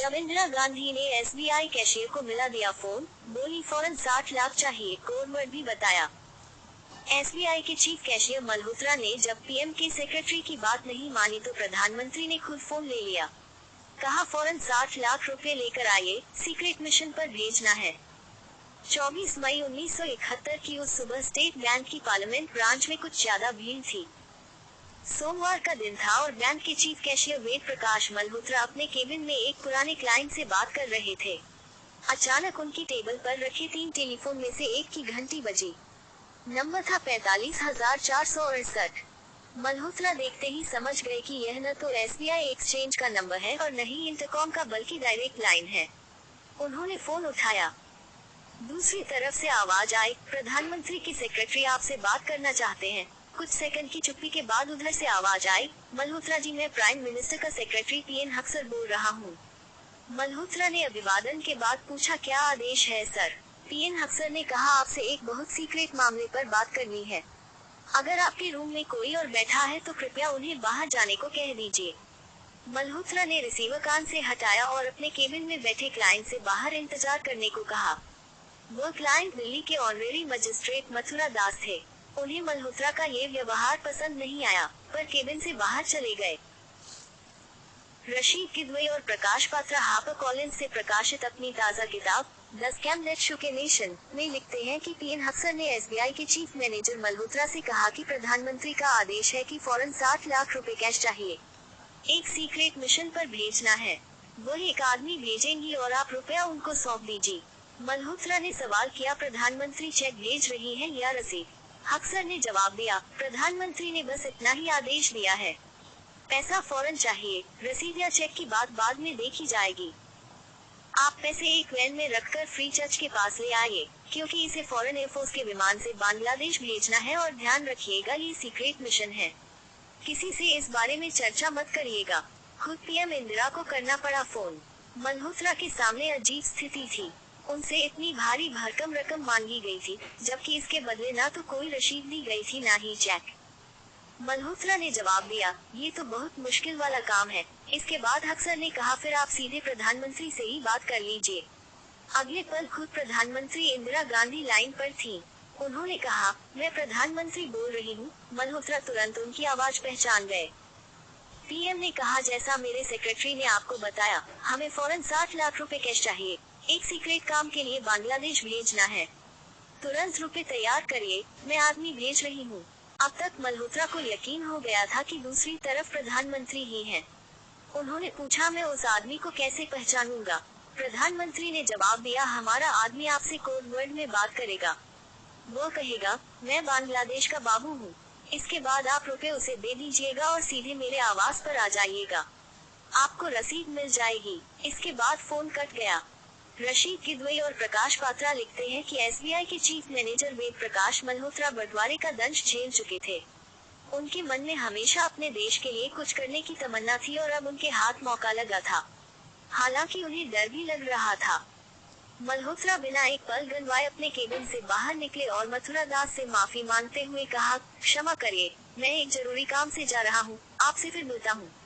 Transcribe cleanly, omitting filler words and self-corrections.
जब इंदिरा गांधी ने SBI cashier को मिला दिया फोन, बोली फौरन 60 लाख चाहिए, कोड वर्ड भी बताया। एसबीआई के चीफ कैशियर मल्होत्रा ने जब पीएम के सेक्रेटरी की बात नहीं मानी तो प्रधानमंत्री ने खुद फोन ले लिया। कहा फौरन 60 लाख रुपए लेकर आइए, सीक्रेट मिशन पर भेजना है। 24 मई 1971 की उस सुबह स्टेट बैंक की पार्लियामेंट ब्रांच में कुछ ज्यादा भीड़ थी। सोमवार का दिन था और बैंक के चीफ कैशियर वेद प्रकाश मल्होत्रा अपने केबिन में एक पुराने क्लाइंट से बात कर रहे थे। अचानक उनकी टेबल पर रखे 3 टेलीफोन में से एक की घंटी बजी। नंबर था 45,468। मल्होत्रा देखते ही समझ गए कि यह न तो एसबीआई एक्सचेंज का नंबर है और न ही इंटरकॉम का बल्कि डायरेक्ट लाइन है। उन्होंने फोन उठाया। दूसरी तरफ से आवाज आई, प्रधानमंत्री की सेक्रेटरी आपसे बात करना चाहते हैं। कुछ सेकंड की चुप्पी के बाद उधर से आवाज आई, मल्होत्रा जी मैं प्राइम मिनिस्टर का सेक्रेटरी पीएन हक्सर बोल रहा हूँ। मल्होत्रा ने अभिवादन के बाद पूछा क्या आदेश है सर। पीएन हक्सर ने कहा आपसे एक बहुत सीक्रेट मामले पर बात करनी है। अगर आपके रूम में कोई और बैठा है तो कृपया उन्हें बाहर जाने को कह दीजिए। मल्होत्रा ने रिसीवर कान से हटाया और अपने केबिन में बैठे क्लाइंट से बाहर इंतजार करने को कहा। वो क्लाइंट दिल्ली के ऑनरेरी मजिस्ट्रेट मथुरा दास थे। उन्हें मल्होत्रा का ये व्यवहार पसंद नहीं आया, पर केबिन से बाहर चले गए। रशीद किदवई और प्रकाश पात्रा हापर कॉलिंस से प्रकाशित अपनी ताज़ा किताब the scam that shook a nation में लिखते हैं कि पीएन हक्सर ने एसबीआई के चीफ मैनेजर मल्होत्रा से कहा कि प्रधानमंत्री का आदेश है कि फौरन 60 लाख रुपए कैश चाहिए। एक सीक्रेट मिशन पर भेजना है। वह एक आदमी भेजेंगी और आप रुपया उनको सौंप दीजिए। मल्होत्रा ने सवाल किया प्रधानमंत्री चेक भेज रही है या रसीद। हक्सर ने जवाब दिया प्रधानमंत्री ने बस इतना ही आदेश दिया है। पैसा फौरन चाहिए, रसीद या चेक की बात बाद में देखी जाएगी। आप पैसे एक वैन में रखकर फ्री चर्च के पास ले आइए, क्योंकि इसे फौरन एयरफोर्स के विमान से बांग्लादेश भेजना है और ध्यान रखिएगा ये सीक्रेट मिशन है। किसी से इस बारे में चर्चा मत करिएगा। खुद पीएम इंदिरा को करना पड़ा फोन। मल्होत्रा के सामने अजीब स्थिति थी। उनसे इतनी भारी भरकम रकम मांगी गई थी, जबकि इसके बदले ना तो कोई रसीद दी गई थी ना ही चेक। मल्होत्रा ने जवाब दिया, ये तो बहुत मुश्किल वाला काम है। इसके बाद हक्सर ने कहा फिर आप सीधे प्रधानमंत्री से ही बात कर लीजिए। अगले पल खुद प्रधानमंत्री इंदिरा गांधी लाइन पर थी। उन्होंने कहा मैं प्रधानमंत्री बोल रही हूँ। मल्होत्रा तुरंत उनकी आवाज पहचान गए। पीएम ने कहा जैसा मेरे सेक्रेटरी ने आपको बताया, हमें फौरन 60 लाख रुपए कैश चाहिए। एक सीक्रेट काम के लिए बांग्लादेश भेजना है। तुरंत रुपए तैयार करिए, मैं आदमी भेज रही हूँ। अब तक मल्होत्रा को यकीन हो गया था कि दूसरी तरफ प्रधानमंत्री ही हैं। उन्होंने पूछा मैं उस आदमी को कैसे पहचानूंगा। प्रधानमंत्री ने जवाब दिया हमारा आदमी आपसे कोड वर्ड में बात करेगा। वो कहेगा मैं बांग्लादेश का बाबू हूँ। इसके बाद आप रुपए उसे दे दीजिएगा और सीधे मेरे आवास पर आ जाइएगा। आपको रसीद मिल जाएगी। इसके बाद फोन कट गया। रशीद किदवई और प्रकाश पात्रा लिखते हैं कि एसबीआई के चीफ मैनेजर वेद प्रकाश मल्होत्रा बंटवारे का दंश झेल चुके थे। उनके मन में हमेशा अपने देश के लिए कुछ करने की तमन्ना थी और अब उनके हाथ मौका लगा था। हालांकि उन्हें डर भी लग रहा था। मल्होत्रा बिना एक पल गंवाए अपने केबिन से बाहर निकले और मथुरा दास से माफी मांगते हुए कहा क्षमा करिए, मैं एक जरूरी काम से जा रहा हूँ, आपसे फिर मिलता हूँ।